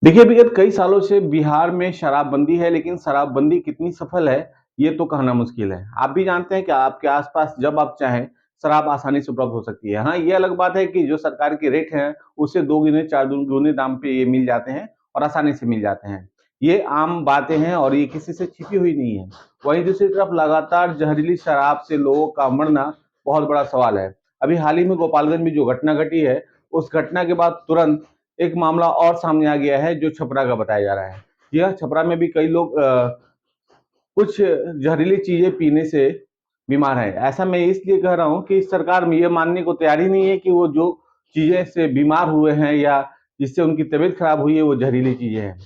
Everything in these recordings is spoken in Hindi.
देखिए, विगत कई सालों से बिहार में शराबबंदी है, लेकिन शराबबंदी कितनी सफल है, ये तो कहना मुश्किल है। आप भी जानते हैं कि आपके आस-पास जब आप चाहें, शराब आसानी से उपलब्ध हो सकती है। हाँ, ये अलग बात है कि जो सरकार के रेट हैं, उससे 2 गुने, 4 गुने दाम पे ये मिल जाते हैं और आसानी से मिल जाते हैं। ये आम बातें हैं और ये किसी से छिपी हुई नहीं है। वहीं दूसरी तरफ लगातार जहरीली शराब से लोगों का मरना बहुत बड़ा सवाल है। अभी हाल ही में गोपालगंज में जो घटना घटी है, उस घटना के बाद तुरंत एक मामला और सामने आ गया है जो छपरा का बताया जा रहा है। यह छपरा में भी कई लोग कुछ जहरीली चीजें पीने से बीमार हैं। ऐसा मैं इसलिए कह रहा हूँ कि सरकार में ये मानने को तैयार ही नहीं है कि वो जो चीजें से बीमार हुए हैं या जिससे उनकी तबीयत खराब हुई है वो जहरीली चीजें हैं।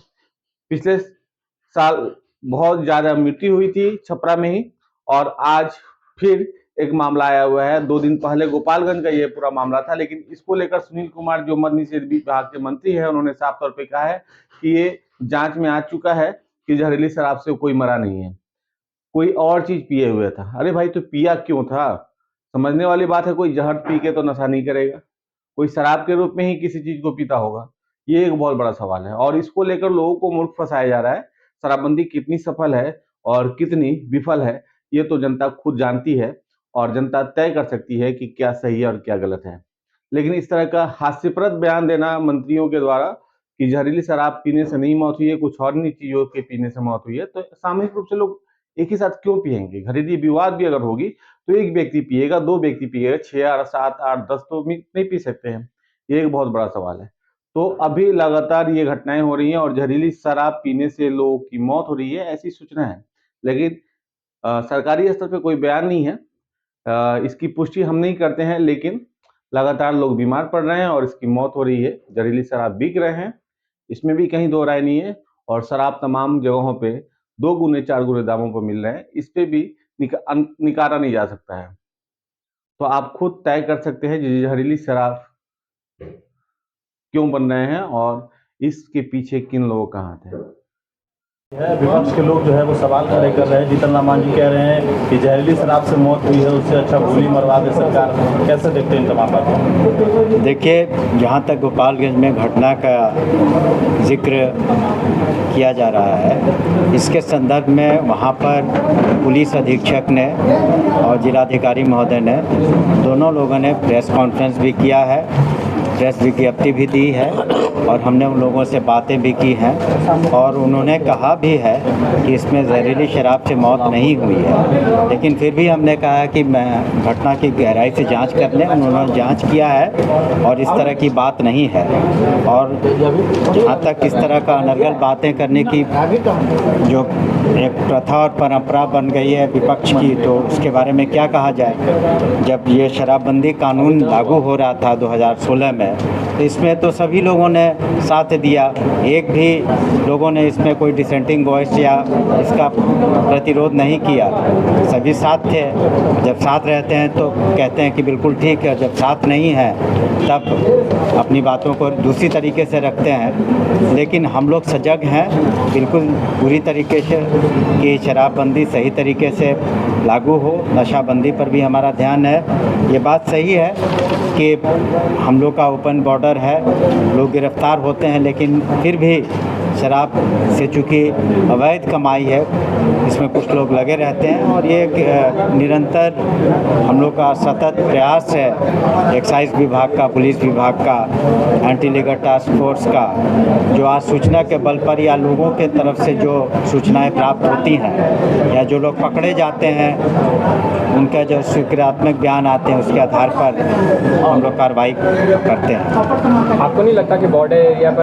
पिछले साल बहुत ज्यादा मृत्यु हुई थी छपरा में ही और आज फिर एक मामला आया हुआ है। 2 दिन पहले गोपालगंज का ये पूरा मामला था, लेकिन इसको लेकर सुनील कुमार जो मद्य निषेध विभाग के मंत्री हैं, उन्होंने साफ तौर पे कहा है कि ये जांच में आ चुका है कि जहरीली शराब से कोई मरा नहीं है, कोई और चीज पिए हुए था। अरे भाई, तो पिया क्यों था? समझने वाली बात है। कोई जहर पी के तो नशा नहीं करेगा, कोई शराब के रूप में ही किसी चीज को पीता होगा। ये एक बहुत बड़ा सवाल है और इसको लेकर लोगों को मूर्ख फंसाया जा रहा है। शराबबंदी कितनी सफल है और कितनी विफल है, ये तो जनता खुद जानती है और जनता तय कर सकती है कि क्या सही है और क्या गलत है। लेकिन इस तरह का हास्यप्रद बयान देना मंत्रियों के द्वारा कि जहरीली शराब पीने से नहीं मौत हुई है, कुछ और नहीं चीजों के पीने से मौत हुई है, तो सामूहिक रूप से लोग एक ही साथ क्यों पिएंगे? घरेलू विवाद भी अगर होगी तो एक व्यक्ति पिएगा, 2 व्यक्ति पिएगा, 6 और 7, 8, 10 तो नहीं पी सकते हैं। ये एक बहुत बड़ा सवाल है। तो अभी लगातार ये घटनाएं हो रही हैं और जहरीली शराब पीने से लोगों की मौत हो रही है, ऐसी सूचना है। लेकिन सरकारी स्तर पे कोई बयान नहीं है। इसकी पुष्टि हम नहीं करते हैं, लेकिन लगातार लोग बीमार पड़ रहे हैं और इसकी मौत हो रही है। जहरीली शराब बिक रहे हैं, इसमें भी कहीं दो राय नहीं है और शराब तमाम जगहों पे 2 गुने 4 गुने दामों पर मिल रहे हैं। इस पे भी निकारा नहीं जा सकता है। तो आप खुद तय कर सकते हैं जहरीली शराब क्यों बन रहे हैं और इसके पीछे किन लोगों का हाथ है। विपक्ष के लोग जो है वो सवाल खड़े कर रहे हैं। जीतन राम मांझी कह रहे हैं कि जहरीली शराब से मौत हुई है, उससे अच्छा गोली मरवा दे सरकार। कैसे देखते हैं इन तमाम बातों? देखिए, जहाँ तक गोपालगंज में घटना का जिक्र किया जा रहा है, इसके संदर्भ में वहाँ पर पुलिस अधीक्षक ने और जिलाधिकारी महोदय ने दोनों लोगों ने प्रेस कॉन्फ्रेंस भी किया है, प्रेस विज्ञप्ति भी दी है और हमने उन लोगों से बातें भी की हैं और उन्होंने कहा भी है कि इसमें जहरीली शराब से मौत नहीं हुई है। लेकिन फिर भी हमने कहा कि मैं घटना की गहराई से जांच कर लें। उन्होंने जांच किया है और इस तरह की बात नहीं है। और जहाँ तक इस तरह का अनर्गल बातें करने की जो एक प्रथा और परंपरा बन गई है विपक्ष की, तो उसके बारे में क्या कहा जाए। जब ये शराबबंदी कानून लागू हो रहा था 2016 में, तो इसमें तो सभी लोगों ने साथ दिया। एक भी लोगों ने इसमें कोई डिसेंटिंग वॉइस या इसका प्रतिरोध नहीं किया, सभी साथ थे। जब साथ रहते हैं तो कहते हैं कि बिल्कुल ठीक है, जब साथ नहीं है तब अपनी बातों को दूसरी तरीके से रखते हैं। लेकिन हम लोग सजग हैं बिल्कुल पूरी तरीके से कि शराबबंदी सही तरीके से लागू हो। नशाबंदी पर भी हमारा ध्यान है। ये बात सही है कि हम लोग का ओपन बॉर्डर है, लोग गिरफ्तार होते हैं, लेकिन फिर भी शराब से चूँकि अवैध कमाई है, इसमें कुछ लोग लगे रहते हैं और ये निरंतर हम लोग का सतत प्रयास है एक्साइज विभाग का, पुलिस विभाग का, एंटी लीगर टास्क फोर्स का, जो आज सूचना के बल पर या लोगों के तरफ से जो सूचनाएं प्राप्त होती हैं या जो लोग पकड़े जाते हैं उनका जो स्वीकारात्मक बयान आते हैं, उसके आधार पर हम लोग कार्रवाई करते हैं। आपको नहीं लगता कि बॉर्डर एरिया पर